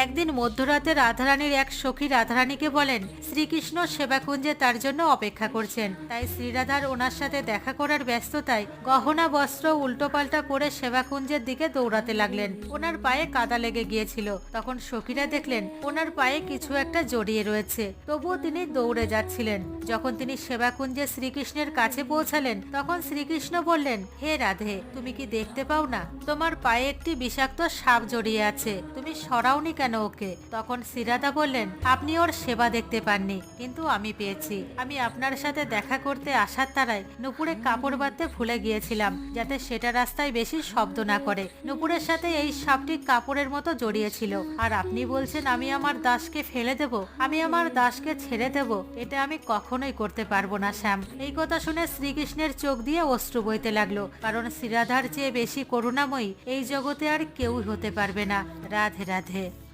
একদিন মধ্যরাতে রাধারানীর এক সখী রাধারানীকে বলেন শ্রীকৃষ্ণ সেবাকুঞ্জে তার জন্য অপেক্ষা করছেন। তাই শ্রীরাধার ওনার সাথে দেখা করার ব্যস্ততায় গহনা বস্ত্র উল্টোপাল্টা পরে সেবাকুঞ্জের দিকে দৌড়াতে লাগলেন। ওনার পায়ে কাদা লেগে গিয়েছিল। তখন সখীরা দেখলেন ওনার পায়ে কিছু একটা জড়িয়ে রয়েছে, তবুও তিনি দৌড়ে যাচ্ছিলেন। যখন তিনি সেবাকুঞ্জে শ্রীকৃষ্ণের কাছে পৌঁছালেন তখন শ্রীকৃষ্ণ বললেন, হে রাধে, তুমি কি দেখতে পাও না তোমার পায়ে একটি বিষাক্ত সাপ জড়িয়ে আছে? তুমি সরাওনি কেন ওকে? তখন শ্রীরাধা বললেন, আপনি ওর সেবা দেখতে পাননি, কিন্তু আমি পেয়েছি। আমি আপনার সাথে দেখা করতে আসার তারায় নুপুরে কাপড় বাঁধতে ভুলে গিয়েছিলাম, যাতে সেটা রাস্তায় বেশি শব্দ না করে। নুপুরের সাথে এই সাপটি কাপড়ের মতো জড়িয়েছিল, আর আপনি বলছেন আমি আমার দাসকে ফেলে দেব, আমি আমার দাসকে ছেড়ে দেব? এটা আমি কখনোই করতে পারবো না শ্যাম। এই কথা শুনে শ্রীকৃষ্ণের চোখ দিয়ে অশ্রু বইতে লাগলো, কারণ শ্রীরাধার চেয়ে বেশি করুণাময়ী এই জগতে আর কেউই হতে পারবে না। রাধে রাধে।